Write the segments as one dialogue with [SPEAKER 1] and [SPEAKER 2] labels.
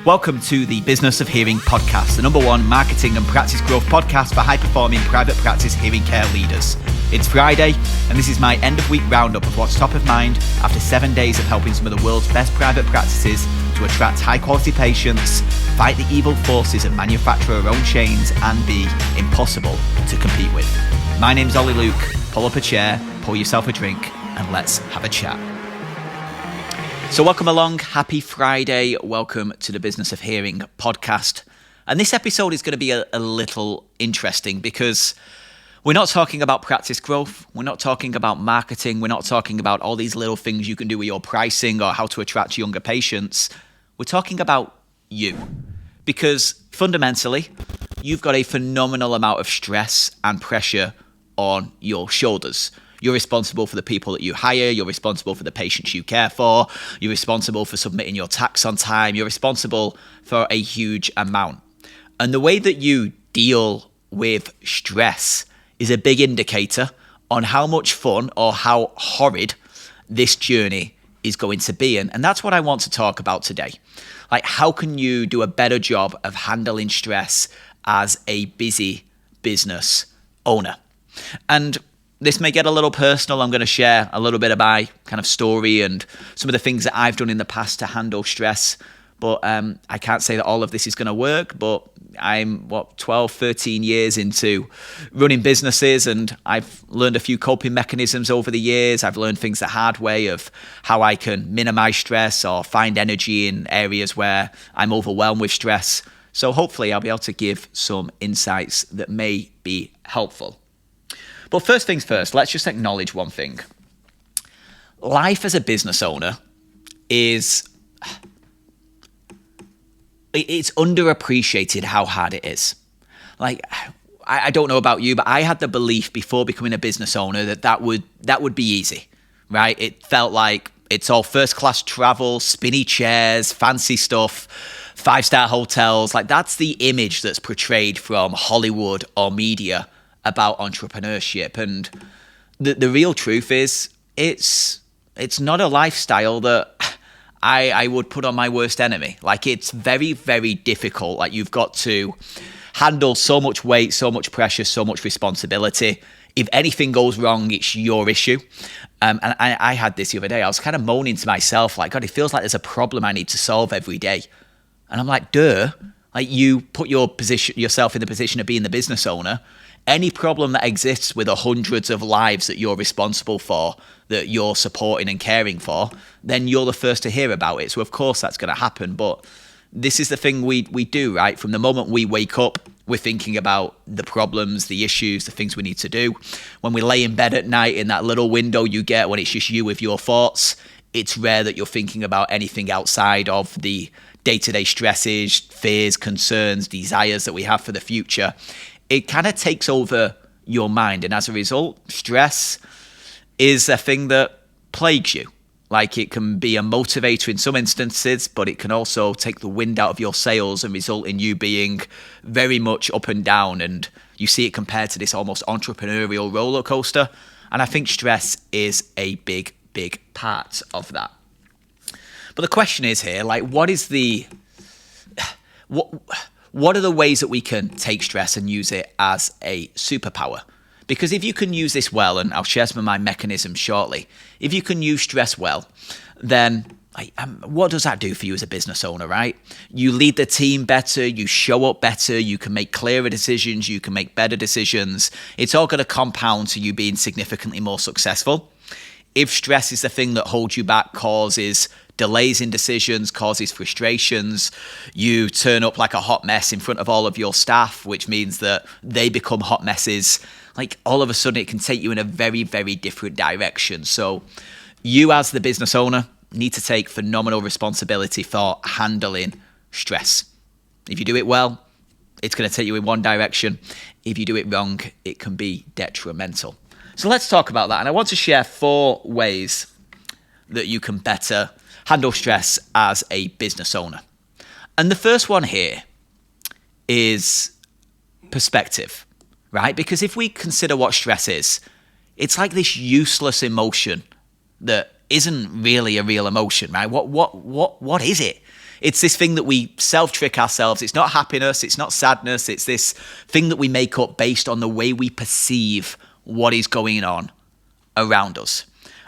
[SPEAKER 1] Welcome to the Business of Hearing podcast, the number one marketing and practice growth podcast for high-performing private practice hearing care leaders. It's Friday, and this is my end-of-week roundup of what's top of mind after 7 days of helping some of the world's best private practices to attract high-quality patients, fight the evil forces of manufacturer-owned chains, and be impossible to compete with. My name's Ollie Luke. Pull up a chair, pour yourself a drink, and let's have a chat. So welcome along, happy Friday, welcome to the Business of Hearing podcast. And this episode is going to be a little interesting because we're not talking about practice growth, we're not talking about marketing, we're not talking about all these little things you can do with your pricing or how to attract younger patients. We're talking about you. Because fundamentally, you've got a phenomenal amount of stress and pressure on your shoulders. You're responsible for the people that you hire. You're responsible for the patients you care for. You're responsible for submitting your tax on time. You're responsible for a huge amount. And the way that you deal with stress is a big indicator on how much fun or how horrid this journey is going to be. And that's what I want to talk about today. Like, how can you do a better job of handling stress as a busy business owner? And this may get a little personal. I'm going to share a little bit of my kind of story and some of the things that I've done in the past to handle stress. But I can't say that all of this is going to work, but I'm 12, 13 years into running businesses, and I've learned a few coping mechanisms over the years. I've learned things the hard way of how I can minimize stress or find energy in areas where I'm overwhelmed with stress. So hopefully I'll be able to give some insights that may be helpful. But first things first, let's just acknowledge one thing. Life as a business owner it's underappreciated how hard it is. Like, I don't know about you, but I had the belief before becoming a business owner that would be easy, right? It felt like it's all first class travel, spinny chairs, fancy stuff, 5-star hotels. Like, that's the image that's portrayed from Hollywood or media about entrepreneurship. And the real truth is it's not a lifestyle that I would put on my worst enemy. Like, it's very, very difficult. Like, you've got to handle so much weight, so much pressure, so much responsibility. If anything goes wrong, it's your issue. And I had this the other day. I was kind of moaning to myself, like, God, it feels like there's a problem I need to solve every day. And I'm like, duh. Like, you put yourself in the position of being the business owner. Any problem that exists with the hundreds of lives that you're responsible for, that you're supporting and caring for, then you're the first to hear about it. So of course that's going to happen. But this is the thing we do, right? From the moment we wake up, we're thinking about the problems, the issues, the things we need to do. When we lay in bed at night, in that little window you get when it's just you with your thoughts, it's rare that you're thinking about anything outside of the day-to-day stresses, fears, concerns, desires that we have for the future. It kind of takes over your mind. And as a result, stress is a thing that plagues you. Like, it can be a motivator in some instances, but it can also take the wind out of your sails and result in you being very much up and down. And you see it compared to this almost entrepreneurial roller coaster. And I think stress is a big, big part of that. But the question is here, like, what are the ways that we can take stress and use it as a superpower? Because if you can use this well, and I'll share some of my mechanisms shortly, if you can use stress well, then what does that do for you as a business owner, right? You lead the team better, you show up better, you can make clearer decisions, you can make better decisions. It's all going to compound to you being significantly more successful. If stress is the thing that holds you back, causes delays in decisions, causes frustrations, you turn up like a hot mess in front of all of your staff, which means that they become hot messes. Like, all of a sudden it can take you in a very, very different direction. So you as the business owner need to take phenomenal responsibility for handling stress. If you do it well, it's going to take you in one direction. If you do it wrong, it can be detrimental. So let's talk about that. And I want to share 4 ways that you can better handle stress as a business owner. And the first one here is perspective, right? Because if we consider what stress is, it's like this useless emotion that isn't really a real emotion, right? What is it? It's this thing that we self-trick ourselves. It's not happiness, it's not sadness, it's this thing that we make up based on the way we perceive what is going on around us.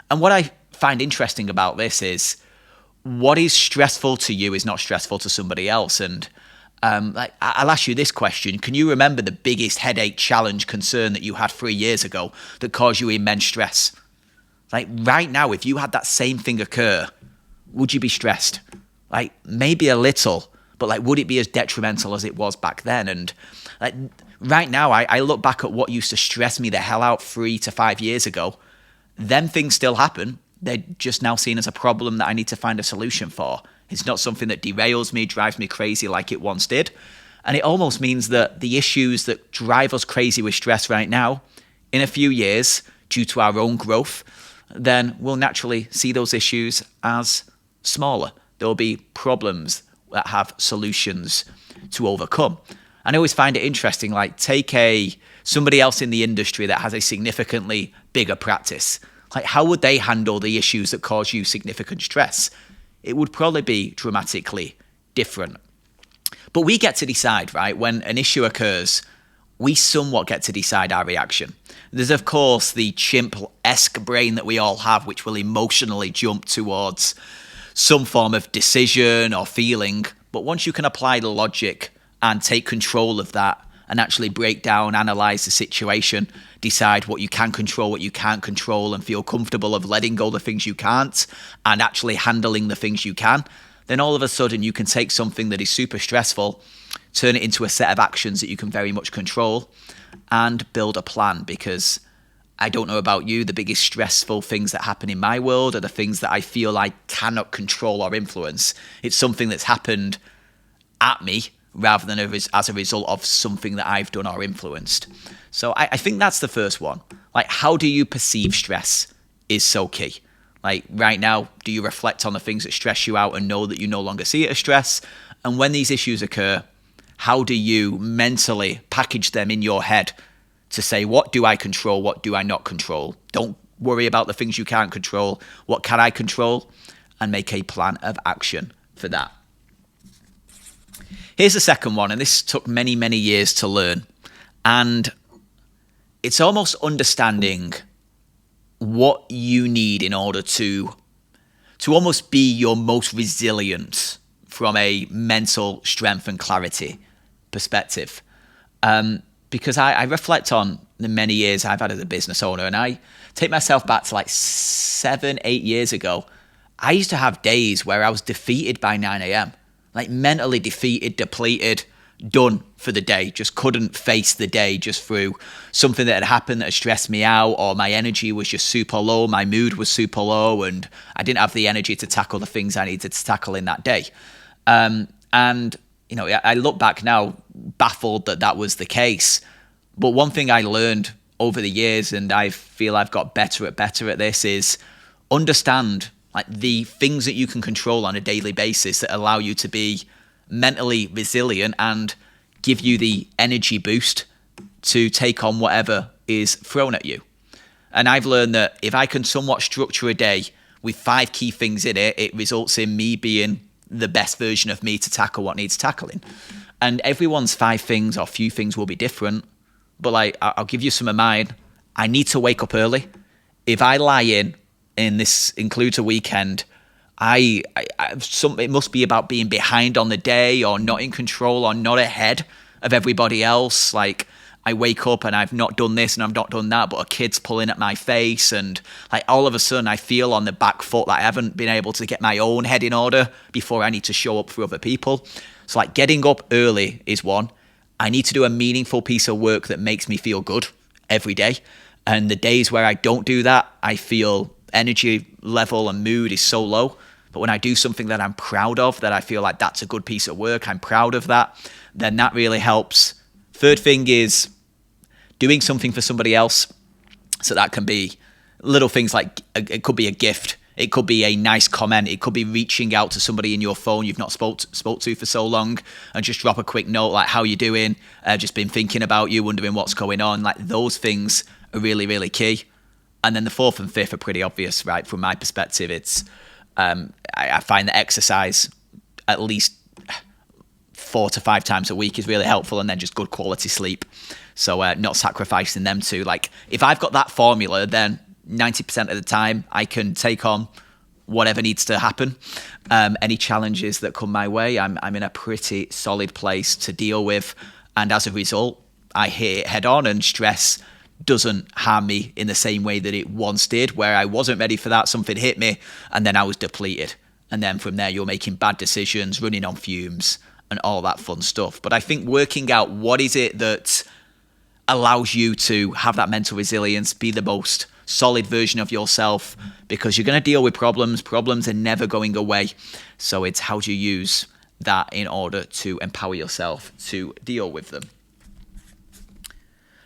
[SPEAKER 1] And what I find interesting about this is what is stressful to you is not stressful to somebody else. And I'll ask you this question. Can you remember the biggest headache, challenge, concern that you had 3 years ago that caused you immense stress? Like right now, if you had that same thing occur, would you be stressed? Like maybe a little, but like would it be as detrimental as it was back then? And like right now, I look back at what used to stress me the hell out 3 to 5 years ago. Them things still happen. They're just now seen as a problem that I need to find a solution for. It's not something that derails me, drives me crazy like it once did. And it almost means that the issues that drive us crazy with stress right now, in a few years, due to our own growth, then we'll naturally see those issues as smaller. There'll be problems that have solutions to overcome. And I always find it interesting, like take somebody else in the industry that has a significantly bigger practice. Like how would they handle the issues that cause you significant stress? It would probably be dramatically different. But we get to decide, right? When an issue occurs, we somewhat get to decide our reaction. There's, of course, the chimp-esque brain that we all have, which will emotionally jump towards some form of decision or feeling. But once you can apply the logic and take control of that and actually break down, analyze the situation, decide what you can control, what you can't control, and feel comfortable of letting go the things you can't and actually handling the things you can, then all of a sudden you can take something that is super stressful, turn it into a set of actions that you can very much control and build a plan. Because I don't know about you, the biggest stressful things that happen in my world are the things that I feel I cannot control or influence. It's something that's happened at me rather than as a result of something that I've done or influenced. So I think that's the first one. Like, how do you perceive stress is so key. Like right now, do you reflect on the things that stress you out and know that you no longer see it as stress? And when these issues occur, how do you mentally package them in your head to say, what do I control? What do I not control? Don't worry about the things you can't control. What can I control? And make a plan of action for that. Here's the second one, and this took many, many years to learn. And it's almost understanding what you need in order to almost be your most resilient from a mental strength and clarity perspective. Because I reflect on the many years I've had as a business owner, and I take myself back to like 7-8 years ago. I used to have days where I was defeated by 9 a.m. Like mentally defeated, depleted, done for the day. Just couldn't face the day just through something that had happened that had stressed me out, or my energy was just super low, my mood was super low, and I didn't have the energy to tackle the things I needed to tackle in that day. And, you know, I look back now baffled that that was the case. But one thing I learned over the years, and I feel I've got better at this, is understand like the things that you can control on a daily basis that allow you to be mentally resilient and give you the energy boost to take on whatever is thrown at you. And I've learned that if I can somewhat structure a day with 5 key things in it, it results in me being the best version of me to tackle what needs tackling. And everyone's 5 things or few things will be different. But like, I'll give you some of mine. I need to wake up early. If I lie in, and this includes a weekend, it must be about being behind on the day or not in control or not ahead of everybody else. Like I wake up and I've not done this and I've not done that, but a kid's pulling at my face, and like all of a sudden I feel on the back foot that I haven't been able to get my own head in order before I need to show up for other people. So like getting up early is one. I need to do a meaningful piece of work that makes me feel good every day. And the days where I don't do that, I feel energy level and mood is so low. But when I do something that I'm proud of, that I feel like that's a good piece of work, I'm proud of that, then that really helps. Third thing is doing something for somebody else. So that can be little things like it could be a gift. It could be a nice comment. It could be reaching out to somebody in your phone you've not spoke to for so long and just drop a quick note like, how you doing? Just been thinking about you, wondering what's going on. Like those things are really, really key. And then the 4th and 5th are pretty obvious, right? From my perspective, it's I find that exercise at least 4 to 5 times a week is really helpful, and then just good quality sleep. So not sacrificing them too. Like if I've got that formula, then 90% of the time I can take on whatever needs to happen. Any challenges that come my way, I'm in a pretty solid place to deal with. And as a result, I hit it head on, and stress doesn't harm me in the same way that it once did, where I wasn't ready for that. Something hit me and then I was depleted. And then from there, you're making bad decisions, running on fumes and all that fun stuff. But I think working out what is it that allows you to have that mental resilience, be the most solid version of yourself, because you're going to deal with problems. Problems are never going away. So it's how do you use that in order to empower yourself to deal with them.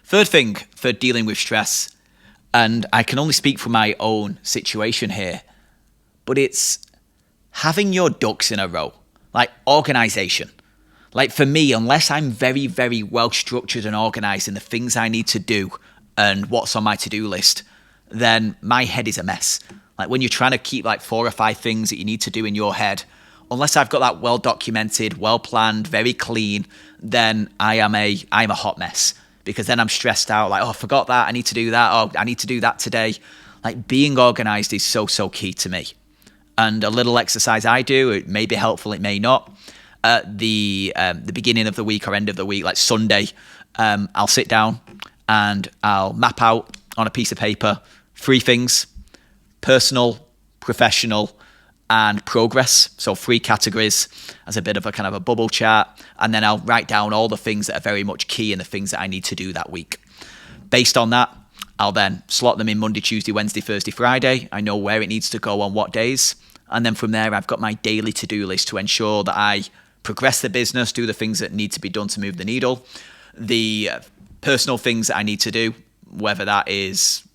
[SPEAKER 1] Third thing for dealing with stress, and I can only speak from my own situation here, but it's having your ducks in a row, like organization. Like for me, unless I'm very, very well structured and organized in the things I need to do and what's on my to-do list, then my head is a mess. Like when you're trying to keep like 4 or 5 things that you need to do in your head, unless I've got that well documented, well planned, very clean, then I'm a hot mess, because then I'm stressed out. Like, oh, I forgot that. I need to do that. Oh, I need to do that today. Like being organized is so key to me. And a little exercise I do, it may be helpful, it may not. At the beginning of the week or end of the week, like Sunday, I'll sit down and I'll map out on a piece of paper 3 things: personal, professional, and progress. So 3 categories as a bit of a kind of a bubble chart. And then I'll write down all the things that are very much key and the things that I need to do that week. Based on that, I'll then slot them in Monday, Tuesday, Wednesday, Thursday, Friday. I know where it needs to go on what days. And then from there, I've got my daily to-do list to ensure that I progress the business, do the things that need to be done to move the needle, the personal things that I need to do, whether that is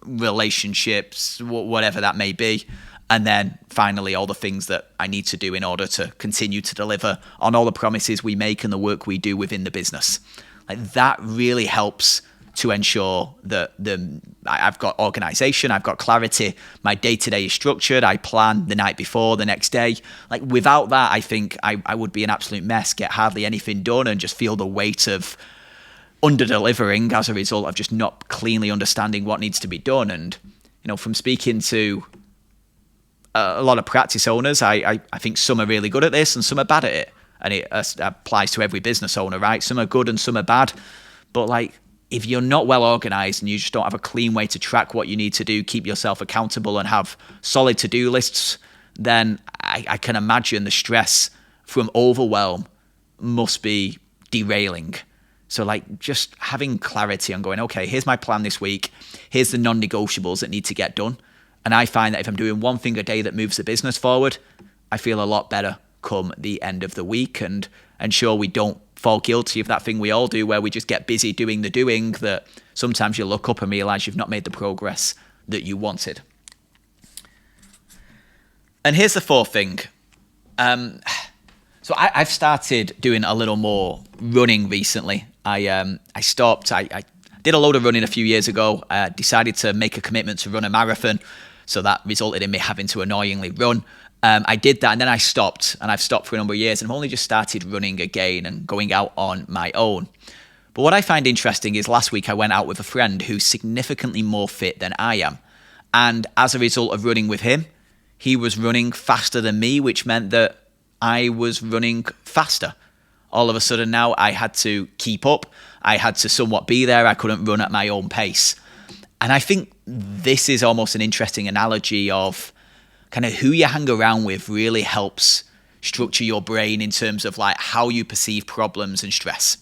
[SPEAKER 1] relationships, whatever that may be. And then finally, all the things that I need to do in order to continue to deliver on all the promises we make and the work we do within the business. Like that really helps to ensure that I've got organization, I've got clarity, my day-to-day is structured, I plan the night before, the next day. Like without that, I think I would be an absolute mess, get hardly anything done, and just feel the weight of under-delivering as a result of just not cleanly understanding what needs to be done. And, you know, from speaking to a lot of practice owners, I think some are really good at this and some are bad at it. And it applies to every business owner, right? Some are good and some are bad. But like, if you're not well organized and you just don't have a clean way to track what you need to do, keep yourself accountable and have solid to-do lists, then I can imagine the stress from overwhelm must be derailing. So like just having clarity on going, okay, here's my plan this week. Here's the non-negotiables that need to get done. And I find that if I'm doing one thing a day that moves the business forward, I feel a lot better come the end of the week, and ensure we don't fall guilty of that thing we all do where we just get busy doing the doing, that sometimes you look up and realize you've not made the progress that you wanted. And here's the 4th thing. So I've started doing a little more running recently. I stopped. I did a load of running a few years ago, decided to make a commitment to run a marathon. So that resulted in me having to annoyingly run. I did that and then I stopped, and I've stopped for a number of years, and I've only just started running again and going out on my own. But what I find interesting is last week I went out with a friend who's significantly more fit than I am. And as a result of running with him, he was running faster than me, which meant that I was running faster. All of a sudden now I had to keep up. I had to somewhat be there. I couldn't run at my own pace. And I think this is almost an interesting analogy of kind of who you hang around with really helps structure your brain in terms of like how you perceive problems and stress.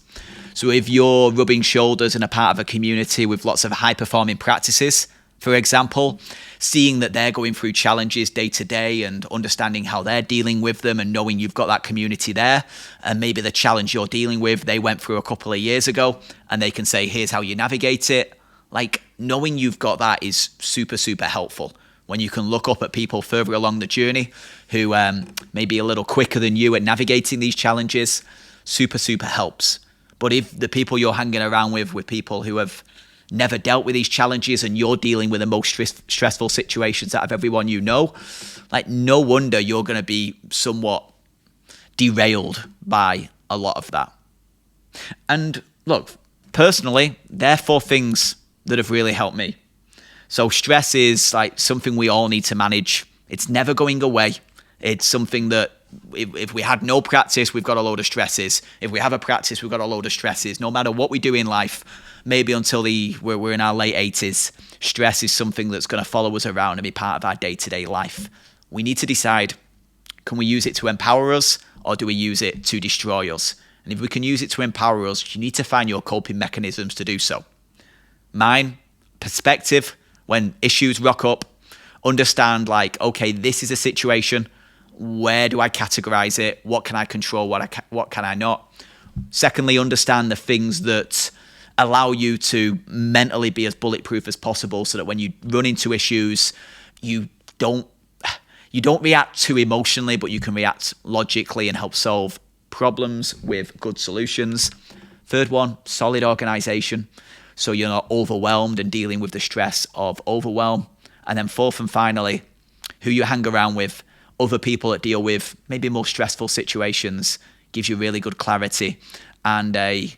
[SPEAKER 1] So if you're rubbing shoulders and a part of a community with lots of high-performing practices, for example, seeing that they're going through challenges day to day and understanding how they're dealing with them, and knowing you've got that community there, and maybe the challenge you're dealing with, they went through a couple of years ago and they can say, here's how you navigate it. Like knowing you've got that is super, super helpful. When you can look up at people further along the journey who may be a little quicker than you at navigating these challenges, super, super helps. But if the people you're hanging around with people who have never dealt with these challenges and you're dealing with the most stressful situations out of everyone you know, like no wonder you're going to be somewhat derailed by a lot of that. And look, personally, they're 4 things that have really helped me. So stress is like something we all need to manage. It's never going away. It's something that if we had no practice, we've got a load of stresses. If we have a practice, we've got a load of stresses. No matter what we do in life, maybe until we're in our late 80s, stress is something that's going to follow us around and be part of our day-to-day life. We need to decide, can we use it to empower us or do we use it to destroy us? And if we can use it to empower us, you need to find your coping mechanisms to do so. Mine, perspective, when issues rock up, understand like, okay, this is a situation. Where do I categorize it? What can I control? What can I not? Secondly, understand the things that allow you to mentally be as bulletproof as possible so that when you run into issues, you don't react too emotionally, but you can react logically and help solve problems with good solutions. Third one, solid organization. So you're not overwhelmed and dealing with the stress of overwhelm. And then fourth and finally, who you hang around with, other people that deal with maybe more stressful situations, gives you really good clarity and a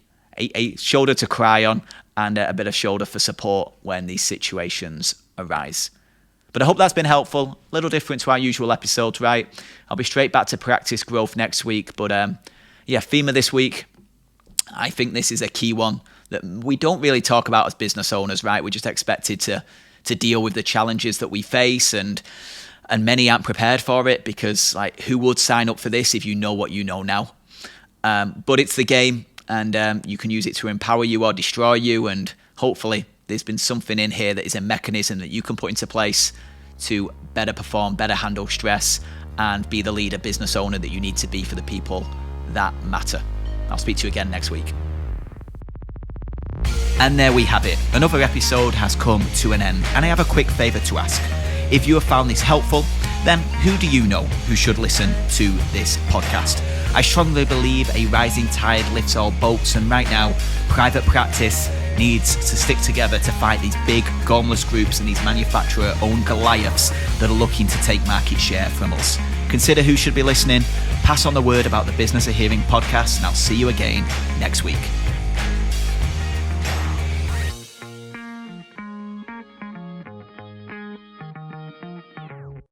[SPEAKER 1] shoulder to cry on and a bit of shoulder for support when these situations arise. But I hope that's been helpful. A little different to our usual episodes, right? I'll be straight back to practice growth next week. But theme of this week, I think this is a key one that we don't really talk about as business owners, right? We're just expected to deal with the challenges that we face and many aren't prepared for it because like who would sign up for this if you know what you know now? But it's the game and you can use it to empower you or destroy you, and hopefully there's been something in here that is a mechanism that you can put into place to better perform, better handle stress, and be the leader, business owner that you need to be for the people that matter. I'll speak to you again next week. And there we have it. Another episode has come to an end, and I have a quick favour to ask. If you have found this helpful, then who do you know who should listen to this podcast? I strongly believe a rising tide lifts all boats, and right now, private practice needs to stick together to fight these big, gormless groups and these manufacturer-owned Goliaths that are looking to take market share from us. Consider who should be listening, pass on the word about the Business of Hearing podcast, and I'll see you again next week.